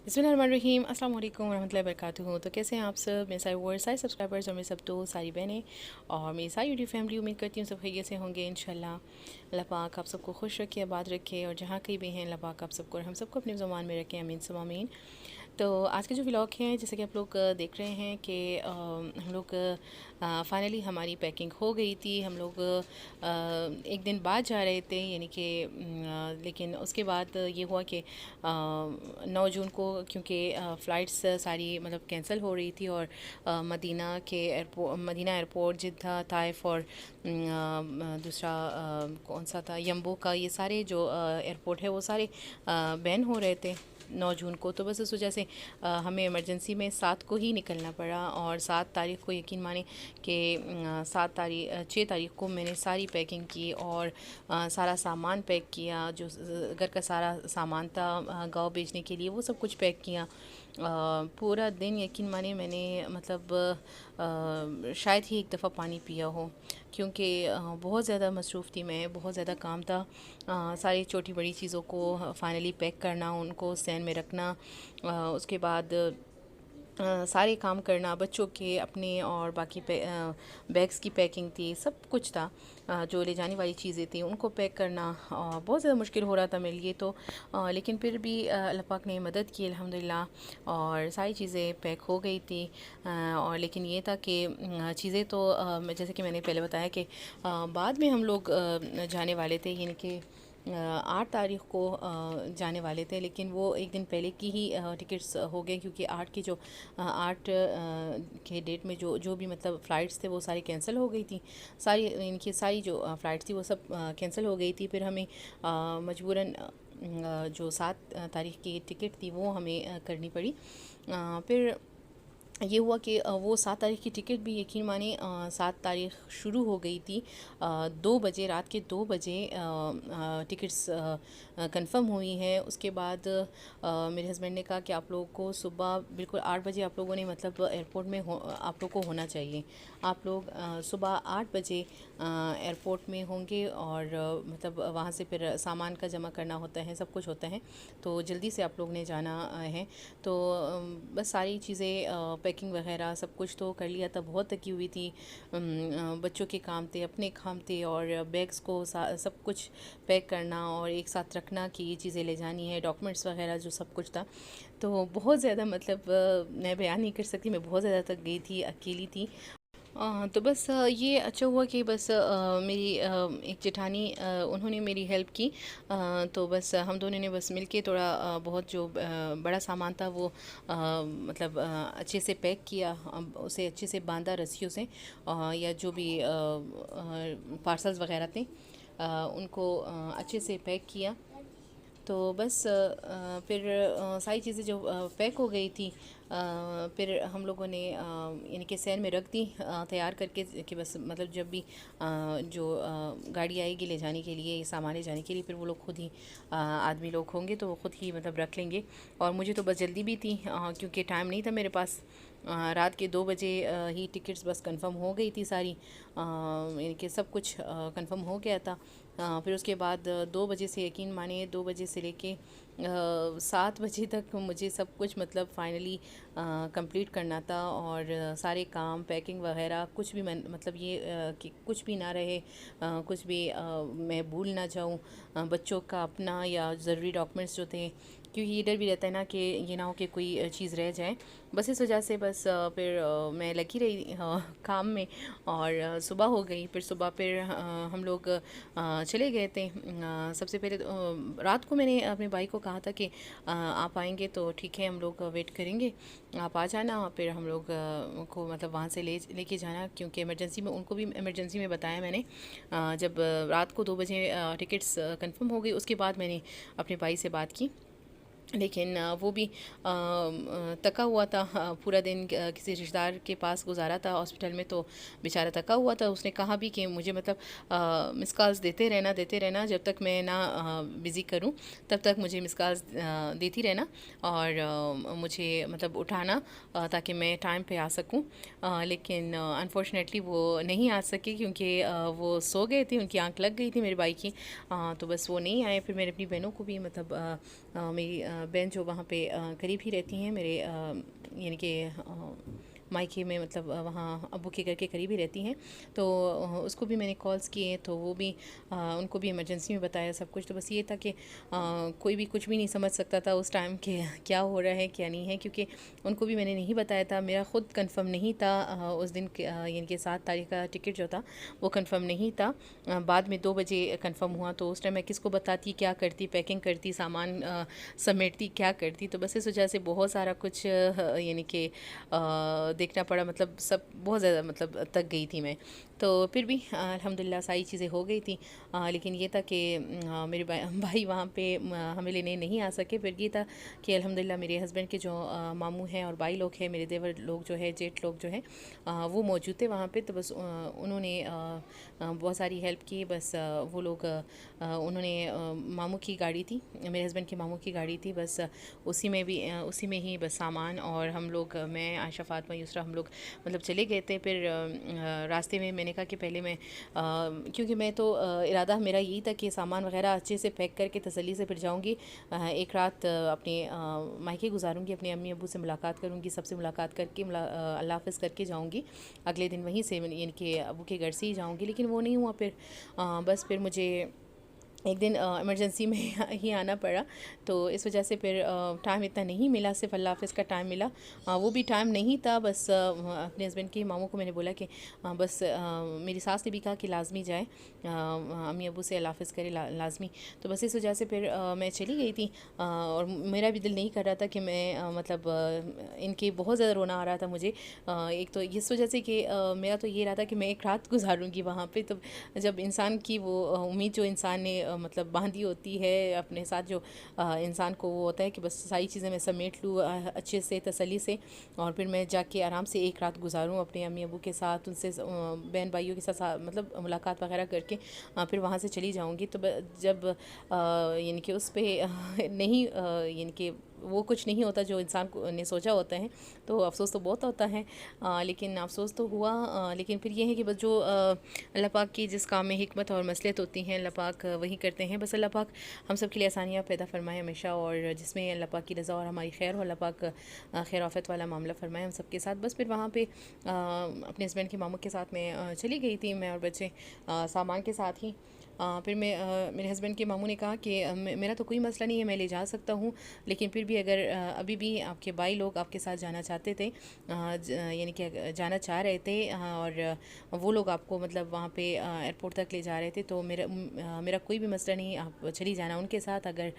बिस्मिल्लाहिर्रहमानिर्रहीम अस्सलाम वालेकुम रहमतुल्लाहि वबरकातुहू। तो कैसे हैं आप सब, मेरे सारे व्यूअर्स, सारे सब्सक्राइबर्स और मेरे सब दोस्त, सारी बहनें और मेरी सारी यूट्यूब फैमिली। उम्मीद करती हूँ सब खैरियत से होंगे इंशाल्लाह। अल्लाह पाक आप सबको खुश रखे, आबाद रखे और जहाँ कहीं भी हैं अल्लाह पाक आप सबको और हम सबको अपने ज़ुबान में रखें, आमीन सुम्मा आमीन। तो आज के जो व्लॉग हैं, जैसे कि आप लोग देख रहे हैं कि हम लोग फाइनली हमारी पैकिंग हो गई थी। हम लोग एक दिन बाद जा रहे थे, यानी कि लेकिन उसके बाद ये हुआ कि 9 जून को, क्योंकि फ़्लाइट्स सारी मतलब कैंसिल हो रही थी और मदीना एयरपोर्ट, जिद्दा, ताइफ और दूसरा कौन सा था, यम्बो का, ये सारे जो एयरपोर्ट है वो सारे बैन हो रहे थे 9 जून को। तो बस इस वजह से हमें इमरजेंसी में 7 को ही निकलना पड़ा और 7 तारीख़ को यकीन माने कि 6 तारीख़ को मैंने सारी पैकिंग की और सारा सामान पैक किया, जो घर का सारा सामान था गाँव भेजने के लिए, वो सब कुछ पैक किया। पूरा दिन यकीन माने मैंने मतलब शायद ही एक दफ़ा पानी पिया हो, क्योंकि बहुत ज़्यादा मसरूफ़ थी मैं, बहुत ज़्यादा काम था। सारी छोटी बड़ी चीज़ों को फाइनली पैक करना, उनको स्टैंड में रखना, उसके बाद सारे काम करना, बच्चों के अपने और बाकी बैग्स की पैकिंग थी, सब कुछ था। जो ले जाने वाली चीज़ें थी उनको पैक करना बहुत ज़्यादा मुश्किल हो रहा था मेरे लिए। तो लेकिन फिर भी अल्लाह पाक ने मदद की अल्हम्दुलिल्लाह और सारी चीज़ें पैक हो गई थी। और लेकिन ये था कि चीज़ें तो जैसे कि मैंने पहले बताया कि बाद में हम लोग जाने वाले थे, यानी कि 8 तारीख़ को जाने वाले थे, लेकिन वो एक दिन पहले की ही टिकट्स हो गए, क्योंकि 8 के डेट में जो जो भी मतलब फ़्लाइट्स थे वो सारी कैंसिल हो गई थी। सारी इनकी सारी जो फ़्लाइट्स थी वो सब कैंसिल हो गई थी। फिर हमें मजबूरन जो 7 तारीख़ की टिकट थी वो हमें करनी पड़ी। फिर ये हुआ कि वो 7 तारीख़ की टिकट भी यकीन माने 7 तारीख़ शुरू हो गई थी। 2 बजे, रात के 2 बजे टिकट्स कंफर्म हुई हैं। उसके बाद मेरे हस्बैंड ने कहा कि आप लोगों को सुबह बिल्कुल 8 बजे आप लोगों ने मतलब एयरपोर्ट में आप लोग को होना चाहिए। आप लोग सुबह 8 बजे एयरपोर्ट में होंगे और मतलब वहाँ से फिर सामान का जमा करना होता है, सब कुछ होता है, तो जल्दी से आप लोग ने जाना है। तो बस सारी चीज़ें पैकिंग वगैरह सब कुछ तो कर लिया था, बहुत थकी हुई थी। बच्चों के काम थे, अपने काम थे और बैग्स को सब कुछ पैक करना और एक साथ रखना कि ये चीज़ें ले जानी है, डॉक्यूमेंट्स वगैरह जो सब कुछ था। तो बहुत ज़्यादा मतलब मैं बयान नहीं कर सकती, मैं बहुत ज़्यादा थक गई थी, अकेली थी। तो बस ये अच्छा हुआ कि बस मेरी एक जेठानी उन्होंने मेरी हेल्प की। तो बस हम दोनों ने बस मिलके थोड़ा बहुत जो बड़ा सामान था वो मतलब अच्छे से पैक किया, उसे अच्छे से बांधा रस्सियों से, या जो भी पार्सल्स वगैरह थे उनको अच्छे से पैक किया। तो बस फिर सारी चीज़ें जो पैक हो गई थी, फिर हम लोगों ने यानी कि सैन में रख दी तैयार करके, कि बस मतलब जब भी जो गाड़ी आएगी ले जाने के लिए, सामान ले जाने के लिए, फिर वो लोग खुद ही आदमी लोग होंगे तो वो खुद ही मतलब रख लेंगे। और मुझे तो बस जल्दी भी थी, क्योंकि टाइम नहीं था मेरे पास। रात के 2 बजे ही टिकट्स बस कंफर्म हो गई थी सारी, यानी कि सब कुछ कंफर्म हो गया था। फिर उसके बाद 2 बजे से यकीन मानिए 2 बजे से लेके 7 बजे तक मुझे सब कुछ मतलब फाइनली कंप्लीट करना था। और सारे काम पैकिंग वगैरह कुछ भी मतलब ये कि कुछ भी ना रहे, कुछ भी मैं भूल ना जाऊँ, बच्चों का अपना या ज़रूरी डॉक्यूमेंट्स जो थे, क्योंकि ये डर भी रहता है ना कि ये ना हो कि कोई चीज़ रह जाए। बस इस वजह से बस फिर मैं लगी रही काम में और सुबह हो गई। फिर सुबह फिर हम लोग चले गए थे। सबसे पहले तो रात को मैंने अपने भाई को कहा था कि आप आएंगे तो ठीक है, हम लोग वेट करेंगे, आप आ जाना। फिर हम लोग को मतलब वहाँ से लेके जाना, क्योंकि इमरजेंसी में उनको भी इमरजेंसी में बताया मैंने। जब रात को 2 बजे टिकट्स कंफर्म हो गई, उसके बाद मैंने अपने भाई से बात की। लेकिन वो भी थका हुआ था, पूरा दिन किसी रिश्तेदार के पास गुजारा था हॉस्पिटल में, तो बेचारा थका हुआ था। उसने कहा भी कि मुझे मतलब मिस कॉल्स देते रहना जब तक मैं ना बिज़ी करूं, तब तक मुझे मिस कॉल्स देती रहना और मुझे मतलब उठाना, ताकि मैं टाइम पे आ सकूं। लेकिन अनफॉर्चुनेटली वो नहीं आ सके, क्योंकि वो सो गए थे, उनकी आंख लग गई थी मेरे भाई की। तो बस वो नहीं आए। फिर मैंने अपनी बहनों को भी मतलब मेरी बहन जो वहाँ पे करीब ही रहती हैं मेरे, यानी कि मायके में, मतलब वहाँ अब्बू के घर के करीब ही रहती हैं। तो उसको भी मैंने कॉल्स किए, तो वो भी उनको भी इमरजेंसी में बताया सब कुछ। तो बस ये था कि कोई भी कुछ भी नहीं समझ सकता था उस टाइम के क्या हो रहा है क्या नहीं है, क्योंकि उनको भी मैंने नहीं बताया था। मेरा ख़ुद कंफर्म नहीं था उस दिन यानी कि 7 तारीख का टिकट जो था वो कंफर्म नहीं था। बाद में 2 बजे कंफर्म हुआ। तो उस टाइम मैं किसको बताती, क्या करती, पैकिंग करती, सामान समेटती, क्या करती। तो बस इस वजह से बहुत सारा कुछ यानी कि देखना पड़ा, मतलब सब बहुत ज़्यादा मतलब थक गई थी मैं। तो फिर भी अल्हम्दुलिल्लाह सारी चीज़ें हो गई थी। लेकिन ये था कि मेरे भाई वहाँ पे हमें लेने नहीं आ सके। फिर ये था कि अल्हम्दुलिल्लाह मेरे हस्बैंड के जो मामू हैं और भाई लोग हैं, मेरे देवर लोग जो है, जेठ लोग जो हैं, वो मौजूद थे वहाँ पे। तो बस उन्होंने बहुत सारी हेल्प की। बस वो लोग उन्होंने मामू की गाड़ी थी, मेरे हस्बैंड के मामू की गाड़ी थी, बस उसी में ही बस सामान और हम लोग, मैं, आयशा, फातिमा, यूसरा, हम लोग मतलब चले गए थे। फिर रास्ते में मैंने कहा कि पहले मैं क्योंकि मैं तो इरादा मेरा यही था कि सामान वगैरह अच्छे से पैक करके तसल्ली से फिर जाऊँगी। एक रात अपने मायके गुजारूँगी, अपने अम्मी अब्बू से मुलाकात करूँगी, सबसे मुलाकात करके अल्लाह हाफ़िज़ करके जाऊँगी। अगले दिन वहीं से यानी कि अब्बू के घर से ही जाऊँगी। लेकिन वो नहीं हुआ। फिर बस फिर मुझे एक दिन इमरजेंसी में ही आना पड़ा। तो इस वजह से फिर टाइम इतना नहीं मिला, सिर्फ अल्लाह हाफ़िज़ का टाइम मिला। वो भी टाइम नहीं था। बस अपने हस्बैंड के मामू को मैंने बोला कि बस मेरी सास ने भी कहा कि लाजमी जाए, अम्मी अबू से अल्लाह हाफ़िज़ करे लाजमी। तो बस इस वजह से फिर मैं चली गई थी। और मेरा भी दिल नहीं कर रहा था कि मैं मतलब इनके बहुत ज़्यादा रोना आ रहा था मुझे। एक तो इस वजह से कि मेरा तो ये रहा था कि मैं एक रात गुजारूँगी वहाँ पे। तो जब इंसान की वो उम्मीद जो इंसान ने मतलब बांधी होती है अपने साथ, जो इंसान को वो होता है कि बस सारी चीज़ें मैं समेट लूँ अच्छे से, तसल्ली से, और फिर मैं जाके आराम से एक रात गुजारूँ अपने अम्मी अबू के साथ, उनसे बहन भाइयों के साथ मतलब मुलाकात वगैरह करके फिर वहाँ से चली जाऊँगी। तो जब यानी कि उस पे नहीं यानी कि वो कुछ नहीं होता जो इंसान को ने सोचा होता है, तो अफ़सोस तो बहुत होता है। लेकिन अफ़सोस तो हुआ। लेकिन फिर ये है कि बस जो अल्लाह पाक की जिस काम में हिकमत और मसलियत होती हैं, अल्लाह पाक वही करते हैं। बस अल्लाह पाक हम सब के लिए आसानियाँ पैदा फरमाए हमेशा, और जिसमें अल्लाह पाक की रज़ा और हमारी खैर हो, अल्लाह पाक खैर आफ़ियत वाला मामला फरमाए हम सब के साथ। बस फिर वहाँ पे अपने हस्बैंड के मामू के साथ मैं चली गई थी, मैं और बच्चे सामान के साथ ही। फिर मेरे हस्बैंड के मामू ने कहा कि मेरा तो कोई मसला नहीं है, मैं ले जा सकता हूँ, लेकिन फिर भी अगर अभी भी आपके भाई लोग आपके साथ जाना चाहते थे, यानी कि जाना चाह रहे थे, और वो लोग आपको मतलब वहाँ पे एयरपोर्ट तक ले जा रहे थे, तो मेरा कोई भी मसला नहीं, आप चली जाना उनके साथ। अगर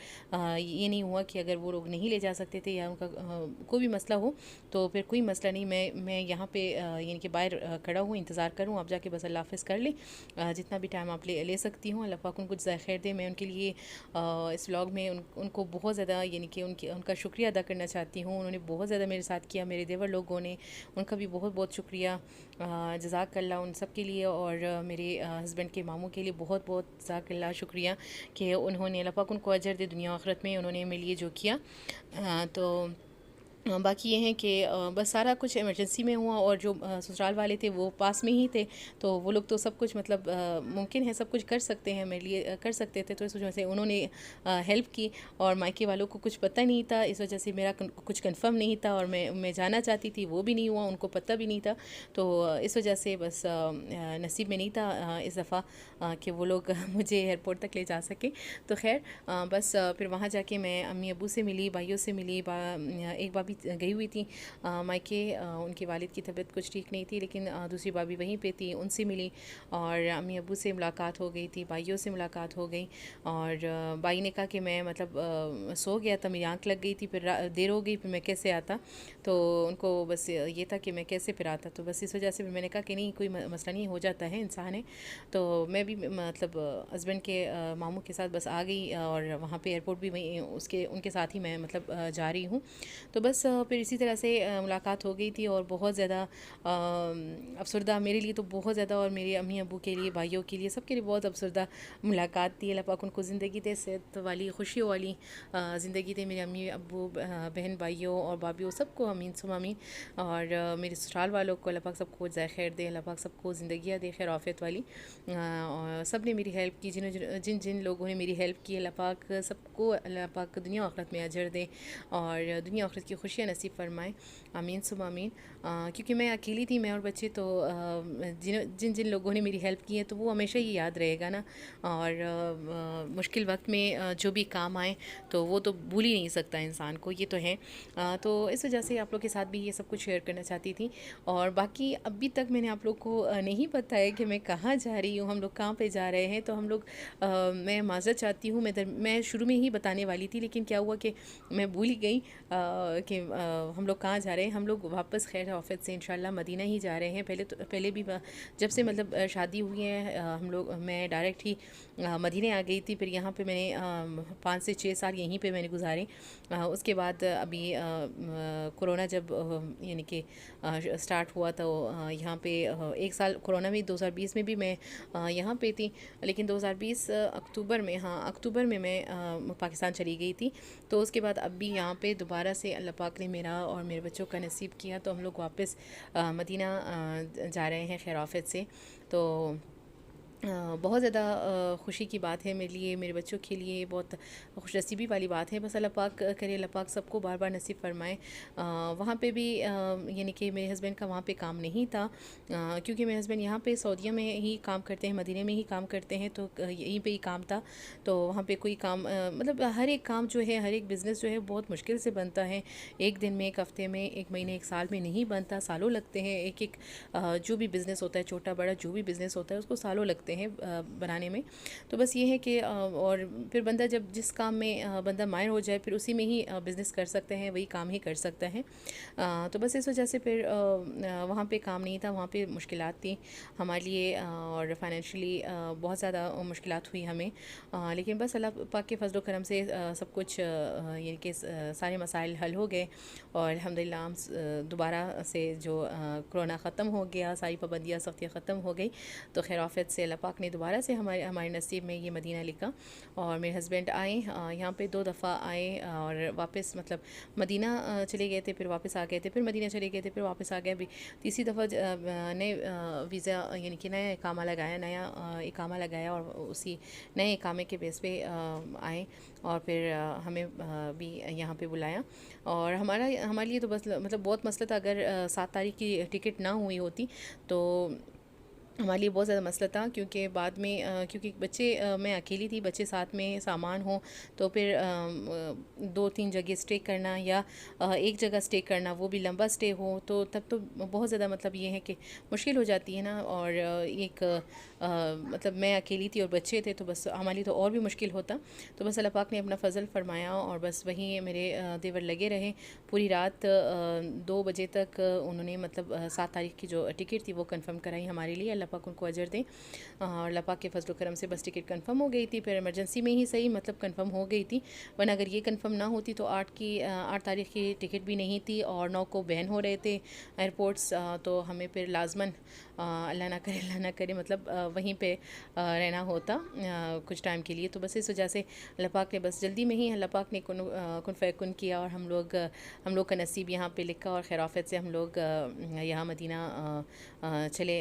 ये नहीं हुआ कि अगर वो लोग नहीं ले जा सकते थे या उनका कोई भी मसला हो, तो फिर कोई मसला नहीं, मैं यहाँ पे यानी कि बाहर खड़ा हूँ, इंतज़ार करूँ, आप जाके बस अल्लाह हाफ़िज़ कर लें, जितना भी टाइम आप ले सकती हूँ। अल्लाह पाक उनको जज़ाए खैर दे। मैं उनके लिए इस व्लॉग में उनको बहुत ज़्यादा यानी कि उनका शुक्रिया अदा करना चाहती हूँ। उन्होंने बहुत ज़्यादा मेरे साथ किया, मेरे देवर लोगों ने, उनका भी बहुत बहुत शुक्रिया, जज़ाकल्लाह उन सब के लिए, और मेरे हस्बैंड के मामू के लिए बहुत बहुत जज़ाकल्लाह शुक्रिया कि उन्होंने, अल्लाह पाक उनको अजर दे दुनिया आखिरत में, उन्होंने मेरे लिए जो किया। तो बाकी ये है कि बस सारा कुछ इमरजेंसी में हुआ, और जो ससुराल वाले थे वो पास में ही थे, तो वो लोग तो सब कुछ मतलब मुमकिन है सब कुछ कर सकते हैं, मेरे लिए कर सकते थे। तो इस वजह से उन्होंने हेल्प की, और मायके वालों को कुछ पता नहीं था, इस वजह से मेरा कुछ कंफर्म नहीं था, और मैं जाना चाहती थी, वो भी नहीं हुआ, उनको पता भी नहीं था। तो इस वजह से बस नसीब में नहीं था इस दफ़ा कि वो लोग मुझे एयरपोर्ट तक ले जा सके। तो खैर बस फिर वहाँ जाके मैं अम्मी अबू से मिली, भाइयों से मिली, एक भाभी गई हुई थी मायके, उनके वालिद की तबीयत कुछ ठीक नहीं थी, लेकिन दूसरी भाभी वहीं पे थी, उनसे मिली, और अम्मी अबू से मुलाकात हो गई थी, भाइयों से मुलाकात हो गई। और भाई ने कहा कि मैं मतलब सो गया था, मेरी आँख लग गई थी, फिर देर हो गई, फिर मैं कैसे आता। तो उनको बस ये था कि मैं कैसे फिर आता। तो बस इस वजह से मैंने कहा कि नहीं, कोई मसला नहीं, हो जाता है, इंसान है। तो मैं भी मतलब हस्बैंड के मामू के साथ बस आ गई, और वहाँ पे एयरपोर्ट भी वहीं उनके साथ ही मैं मतलब जा रही हूँ। तो बस फिर इसी तरह से मुलाकात हो गई थी और बहुत ज़्यादा अफसरदा मेरे लिए तो बहुत ज़्यादा, और मेरे अम्मी अबू के लिए, भाइयों के लिए, सबके लिए बहुत अफसरदा मुलाकात थी। अल्लाह पाक उनको ज़िंदगी दे, सेहत वाली, खुशियों वाली ज़िंदगी दे। मेरे अम्मी अबू, बहन भाइयों और भाभियों सबको अमीन सुम अमीन। और मेरे ससुराल वालों को अल्लाह पाक सबको ज़ाय खैर दे, अल्लाह पाक सबको ज़िंदगियाँ दे खैर आफियत वाली। और सब ने मेरी हेल्प की, जिन जिन लोगों ने मेरी हेल्प की, अल्लाह पाक सबको, अल्लाह पाक दुनिया आखिरत में अजर दे और दुनिया आखिरत की खुशियाँ नसीब फरमाए, आमीन सुम आमीन। क्योंकि मैं अकेली थी, मैं और बच्चे, तो जिन जिन लोगों ने मेरी हेल्प की है तो वो हमेशा ही याद रहेगा ना। और मुश्किल वक्त में जो भी काम आए तो वो तो भूल ही नहीं सकता इंसान को, ये तो है। तो इस वजह से आप लोग के साथ भी ये सब कुछ शेयर करना चाहती थी। और बाकी अभी तक मैंने आप लोग को नहीं पता है कि मैं कहाँ जा रही हूँ, हम लोग कहाँ पे जा रहे हैं। तो हम लोग मैं माज़रत चाहती हूँ, मैं शुरू में ही बताने वाली थी, लेकिन क्या हुआ कि मैं भूल ही गई कि हम लोग कहाँ जा रहे हैं। हम लोग वापस खैर ऑफिस से इंशाल्लाह मदीना ही जा रहे हैं। पहले भी जब से मतलब शादी हुई है हम लोग, मैं डायरेक्ट ही मदीने आ गई थी। फिर यहाँ पे मैंने 5 से 6 साल यहीं पे मैंने गुजारे। उसके बाद अभी कोरोना जब यानी कि स्टार्ट हुआ तो यहाँ पे 1 साल कोरोना में, 2020 में भी मैं यहाँ पे थी। लेकिन 2020 अक्टूबर में, हाँ अक्टूबर में मैं पाकिस्तान चली गई थी। तो उसके बाद अब भी यहाँ पे दोबारा से अल्लाह पाक ने मेरा और मेरे बच्चों का नसीब किया, तो हम लोग वापस मदीना जा रहे हैं खैर आफियत से। तो बहुत ज़्यादा खुशी की बात है मेरे लिए, मेरे बच्चों के लिए बहुत खुशनसीबी वाली बात है। बस अल्लाह पाक करे, अल्लाह पाक सबको बार बार नसीब फरमाए। वहाँ पे भी यानी कि मेरे हस्बैंड का वहाँ पे काम नहीं था, क्योंकि मेरे हस्बैंड यहाँ पे सऊदीया में ही काम करते हैं, मदीने में ही काम करते हैं, तो यहीं पे ही काम था। तो वहाँ पे कोई काम मतलब हर एक काम जो है, हर एक बिज़नेस जो है बहुत मुश्किल से बनता है। एक दिन में, एक हफ़्ते में, एक महीने, एक साल में नहीं बनता, सालों लगते हैं। एक एक जो भी बिज़नेस होता है, छोटा बड़ा जो भी बिज़नेस होता है, उसको सालों लगते हैं बनाने में। तो बस ये है कि और फिर बंदा जब जिस काम में बंदा माहिर हो जाए, फिर उसी में ही बिज़नेस कर सकते हैं, वही काम ही कर सकता है। तो बस इस वजह से फिर वहाँ पे काम नहीं था, वहाँ पे मुश्किलात थी हमारे लिए, और फाइनेंशियली बहुत ज़्यादा मुश्किलात हुई हमें। लेकिन बस अल्लाह पाक के फजल करम से सब कुछ यानी कि सारे मसाइल हल हो गए। और अल्हम्दुलिल्लाह हम दोबारा से जो कोरोना ख़त्म हो गया, सारी पाबंदियाँ, सख्तियाँ ख़त्म हो गई। तो खैर आफियत से अल्लाह पाक ने दोबारा से हमारे नसीब में ये मदीना लिखा। और मेरे हस्बैंड आए यहाँ पे 2 दफ़ा आए और वापस मतलब मदीना चले गए थे, फिर वापस आ गए थे, फिर मदीना चले गए थे, फिर वापस आ गए। अभी तीसरी दफ़ा नए वीज़ा यानी कि नया इकामा लगाया, नया इकामा लगाया और उसी नए इकामे के बेस पे आए। और फिर हमें भी यहाँ पे बुलाया। और हमारे लिए तो बस मतलब बहुत मसला था, अगर 7 तारीख की टिकट ना हुई होती तो हमारे लिए बहुत ज़्यादा मसला था। क्योंकि बाद में क्योंकि बच्चे, मैं अकेली थी, बच्चे साथ में, सामान हो, तो फिर 2-3 जगह स्टे करना या एक जगह स्टे करना, वो भी लंबा स्टे हो, तो तब तो बहुत ज़्यादा मतलब ये है कि मुश्किल हो जाती है ना। और एक मतलब मैं अकेली थी और बच्चे थे, तो बस हमारे लिए तो और भी मुश्किल होता। तो बस अल्लाह पाक ने अपना फ़ज़ल फ़रमाया और बस वहीं मेरे देवर लगे रहे पूरी रात। 2 बजे तक उन्होंने मतलब 7 तारीख की जो टिकट थी वो कंफर्म कराई हमारे लिए। अल्लाह पाक उनको अजर दें। और अल्लाह पाक के फजल करम से बस टिकट कंफर्म हो गई थी। फिर इमरजेंसी में ही सही मतलब कंफर्म हो गई थी, वरना अगर ये कंफर्म ना होती तो 8 तारीख की टिकट भी नहीं थी और 9 को बैन हो रहे थे एयरपोर्ट्स। तो हमें फिर लाजमन अल्लाह ना करे मतलब वहीं पे रहना होता कुछ टाइम के लिए। तो बस इस वजह से अल्लाह पाक ने बस जल्दी में ही अल्लाह पाक ने कुन फ़यकुन किया और हम लोग का नसीब यहाँ पे लिखा। और खैर आफियत से हम लोग यहाँ मदीना चले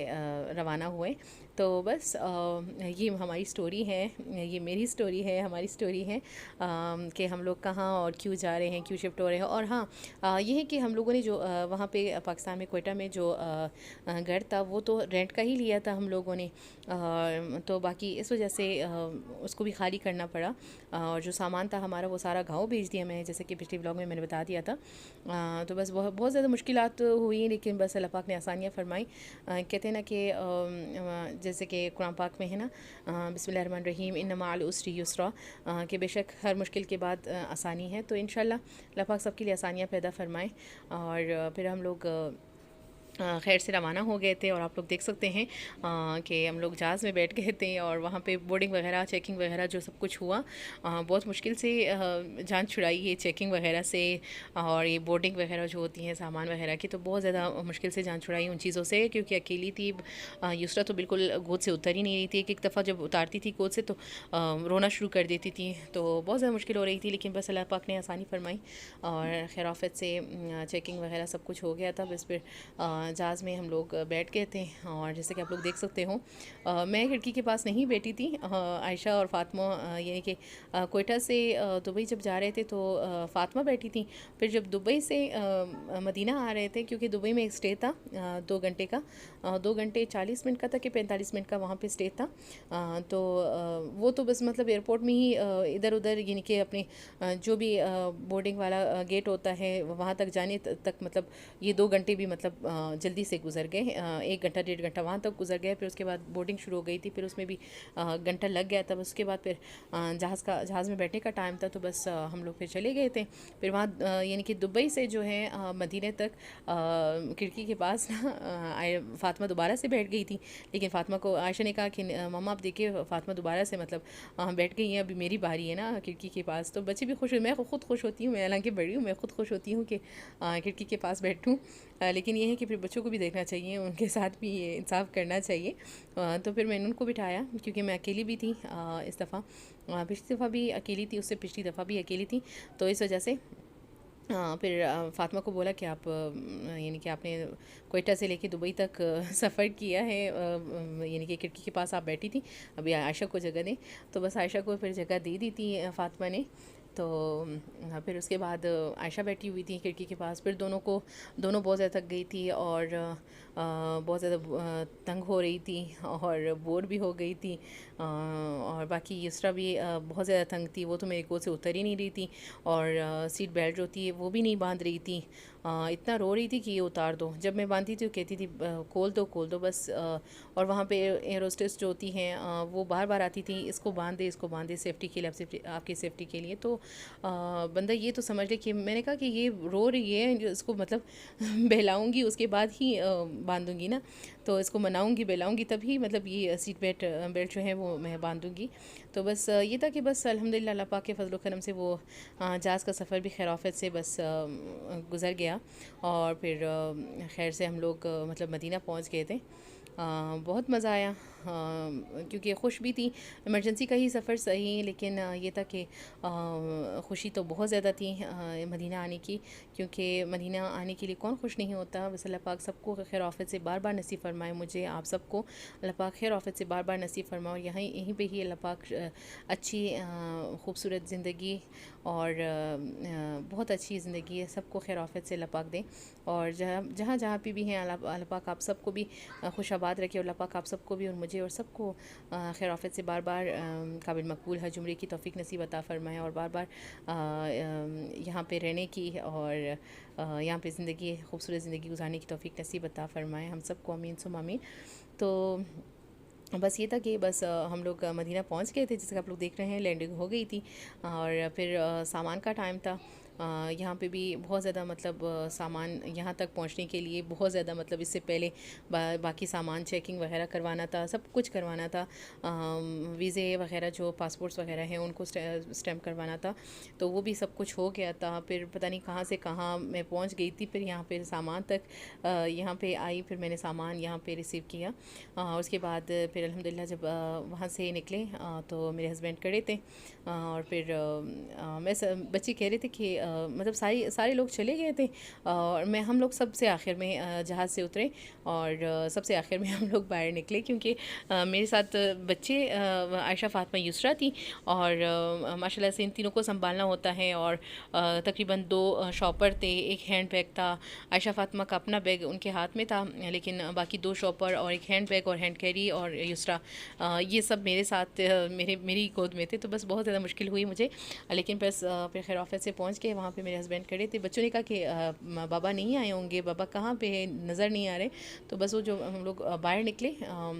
रवाना हुए। तो बस ये हमारी स्टोरी है, ये मेरी स्टोरी है, हमारी स्टोरी है कि हम लोग कहाँ और क्यों जा रहे हैं, क्यों शिफ्ट हो रहे हैं। और हाँ ये है कि हम लोगों ने जो वहाँ पे पाकिस्तान में कोयटा में जो घर था वो तो रेंट का ही लिया था हम लोगों ने। तो बाकी इस वजह से उसको भी खाली करना पड़ा। और जो सामान था हमारा वो सारा गाँव भेज दिया मैंने, जैसे कि पिछले व्लॉग में मैंने बता दिया था। तो बस बहुत ज़्यादा मुश्किलात हुई, लेकिन बस अल्लाह पाक ने आसानियाँ फरमाई। कहते हैं ना कि जैसे कि कुरान पाक में है ना, बिस्मिल्लाहिर्रहमानिर्रहीम इन्नमा अल उस्री युस्रा, कि बेशक हर मुश्किल के बाद आसानी है। तो इंशाल्लाह अल्लाह पाक सबके लिए आसानियाँ पैदा फरमाए। और फिर हम लोग खैर से रवाना हो गए थे। और आप लोग देख सकते हैं कि हम लोग जहाज़ में बैठ गए थे और वहाँ पे बोर्डिंग वगैरह, चेकिंग वगैरह जो सब कुछ हुआ, बहुत मुश्किल से जान छुड़ाई ये चेकिंग वगैरह से। और ये बोर्डिंग वगैरह जो होती हैं सामान वगैरह की, तो बहुत ज़्यादा मुश्किल से जान छुड़ाई उन चीज़ों से, क्योंकि अकेली थी। युसरा तो बिल्कुल गोद से उतर ही नहीं रही थी। एक एक दफ़ा जब उतारती थी गोद से तो रोना शुरू कर देती थी, तो बहुत ज़्यादा मुश्किल हो रही थी। लेकिन बस अल्लाह पाक ने आसानी फरमाई और खैर आफियत से चेकिंग वगैरह सब कुछ हो गया था। बस फिर जहाज़ में हम लोग बैठ गए थे। और जैसे कि आप लोग देख सकते हो, मैं खिड़की के पास नहीं बैठी थी। आयशा और फ़ातिमा यानी कि कोयटा से दुबई जब जा रहे थे तो फ़ातिमा बैठी थी। फिर जब दुबई से मदीना आ रहे थे, क्योंकि दुबई में एक स्टे था 2 घंटे का, 2 घंटे 40 मिनट का था कि 45 मिनट का वहाँ पे स्टे था। तो वो तो बस मतलब एयरपोर्ट में ही इधर उधर यानी कि अपने जो भी बोर्डिंग वाला गेट होता है वहाँ तक जाने तक मतलब ये 2 घंटे भी मतलब जल्दी से गुजर गए। 1 घंटा 1.5 घंटा वहाँ तक गुजर गए। फिर उसके बाद बोर्डिंग शुरू हो गई थी, फिर उसमें भी घंटा लग गया था। बस उसके बाद फिर जहाज़ में बैठने का टाइम था, तो बस हम लोग फिर चले गए थे। फिर वहाँ यानी कि दुबई से जो है मदीने तक खिड़की के पास ना फ़ातिमा दोबारा से बैठ गई थी। लेकिन फ़ातिमा को आयशा ने कहा कि मम्मा आप देखिए फ़ातिमा दोबारा से मतलब बैठ गई हैं, अभी मेरी बारी है ना खिड़की के पास। तो बच्चे भी खुश हुए, मैं खुद खुश होती हूँ, मैं हालांकि बड़ी हूँ, मैं खुद खुश होती हूँ कि खिड़की के पास बैठूँ। लेकिन ये है कि फिर बच्चों को भी देखना चाहिए, उनके साथ भी ये इंसाफ करना चाहिए। तो फिर मैंने उनको बिठाया, क्योंकि मैं अकेली भी थी इस दफ़ा। पिछली दफ़ा भी अकेली थी, उससे पिछली दफ़ा भी अकेली थी। तो इस वजह से फिर फ़ातिमा को बोला कि आप यानी कि आपने कोयटा से लेके दुबई तक सफ़र किया है, यानी कि खिड़की के पास आप बैठी थी, अभी आयशा को जगह दें। तो बस आयशा को फिर जगह दे दी थी फ़ातिमा ने। तो फिर उसके बाद आयशा बैठी हुई थी खिड़की के पास। फिर दोनों बहुत ज़्यादा थक गई थी और बहुत ज़्यादा तंग हो रही थी और बोर भी हो गई थी। और बाकी युसरा भी बहुत ज़्यादा तंग थी, वो तो मेरे गोद से उतर ही नहीं रही थी। और सीट बेल्ट जो थी वो भी नहीं बांध रही थी। इतना रो रही थी कि ये उतार दो। जब मैं बांधती थी वो कहती थी खोल दो बस। और वहाँ पे एयर होस्टेस जो होती हैं वो बार बार आती थी, इसको बांध दे सेफ़्टी के लिए, आपकी सेफ़्टी के लिए। तो बंदा ये तो समझ ले कि मैंने कहा कि ये रो रही है, इसको मतलब बहलाऊँगी उसके बाद ही बांधूँगी ना। तो इसको मनाऊँगी बहलाऊँगी तभी मतलब ये सीट बेल्ट जो है वो मैं बांधूँगी। तो बस ये था कि बस अल्हम्दुलिल्लाह अल्लाह पाक के फज़ल करम से वो जहाज़ का सफ़र भी खैर आफियत से बस गुज़र गया। और फिर खैर से हम लोग मतलब मदीना पहुंच गए थे। बहुत मज़ा आया, क्योंकि खुश भी थी। इमरजेंसी का ही सफ़र सही, लेकिन ये था कि खुशी तो बहुत ज़्यादा थी मदीना आने की, क्योंकि मदीना आने के लिए कौन खुश नहीं होता। बस अल्लाह पाक सबको खैर आफियत से बार बार नसीब फरमाए, मुझे आप सबको अल्लाह पाक खैर आफियत से बार बार नसीब फरमाए। और यहीं पे ही अल्लाह पाक अच्छी खूबसूरत ज़िंदगी और बहुत अच्छी ज़िंदगी है सबको खैर आफियत से अल्लाह पाक दें। और जहाँ पे भी हैं अल्लाह पाक आप सबको भी खुश आबाद रखे। अल्लाह पाक आप सबको भी और मुझे और सबको खैर आफियत से बार बार काबिल मकबूल हज उम्रे की तौफीक नसीब अता फरमाए। और बार बार यहाँ पे रहने की और यहाँ पे ज़िंदगी खूबसूरत ज़िंदगी गुजारने की तौफीक नसीब अता फरमाए हम सबको, आमीन सुम आमीन। तो बस ये था कि बस हम लोग मदीना पहुंच गए थे, जैसे कि आप लोग देख रहे हैं लैंडिंग हो गई थी। और फिर सामान का टाइम था। यहाँ पे भी बहुत ज़्यादा मतलब सामान यहाँ तक पहुँचने के लिए बहुत ज़्यादा मतलब इससे पहले बाकी सामान चेकिंग वगैरह करवाना था, सब कुछ करवाना था। वीज़े वगैरह जो पासपोर्ट्स वगैरह हैं उनको स्टैम्प करवाना था, तो वो भी सब कुछ हो गया था। फिर पता नहीं कहाँ से कहाँ मैं पहुँच गई थी। फिर यहाँ पे सामान तक यहाँ पे आई, फिर मैंने सामान यहाँ पे रिसीव किया। उसके बाद फिर अल्हम्दुलिल्लाह जब वहाँ से निकले तो मेरे हस्बैंड खड़े थे। और फिर बच्चे कह रहे थे कि मतलब सारे लोग चले गए थे और हम लोग सबसे आखिर में जहाज़ से उतरे और सबसे आखिर में हम लोग बाहर निकले, क्योंकि मेरे साथ बच्चे आयशा फ़ातिमा युसरा थी। और माशाल्लाह से इन तीनों को संभालना होता है। और तकरीबन 2 शॉपर थे, एक हैंड बैग था। आयशा फ़ातिमा का अपना बैग उनके हाथ में था, लेकिन बाकी 2 शॉपर और एक हैंड बैग और हैंड कैरी और युसरा ये सब मेरे साथ मेरी गोद में थे। तो बस बहुत ज़्यादा मुश्किल हुई मुझे, लेकिन बस फिर खैर ऑफिस से पहुँच के वहाँ पे मेरे हस्बैंड खड़े थे। बच्चों ने कहा कि बाबा नहीं आए होंगे, बाबा कहाँ पे है, नज़र नहीं आ रहे। तो बस वो जो हम लोग बाहर निकले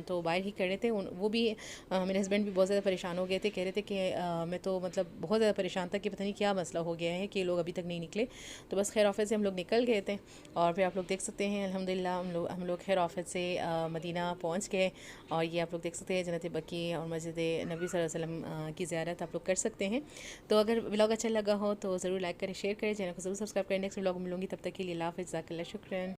तो बाहर ही खड़े थे। वो भी मेरे हस्बैंड भी बहुत ज़्यादा परेशान हो गए थे, कह रहे थे कि मैं तो मतलब बहुत ज़्यादा परेशान था कि पता नहीं क्या मसला हो गया है कि ये लोग अभी तक नहीं निकले। तो बस खैर ऑफिस से हम लोग निकल गए थे और फिर आप लोग देख सकते हैं अल्हम्दुलिल्लाह हम लोग खैर ऑफिस से मदीना पहुँच गए। और ये आप लोग देख सकते हैं जन्नत बकी और मस्जिद नबी सल्लल्लाहु अलैहि वसल्लम की ज़ियारत आप लोग कर सकते हैं। तो अगर व्लॉग अच्छा लगा हो तो ज़रूर लाइक करें, शेयर करें, चैनल को ज़रूर सब्सक्राइब करें। नेक्स्ट व्लॉग में मिलूंगी, तब तक के लिए अल्लाह हाफ़िज़, जज़ाकल्लाह, शुक्रान।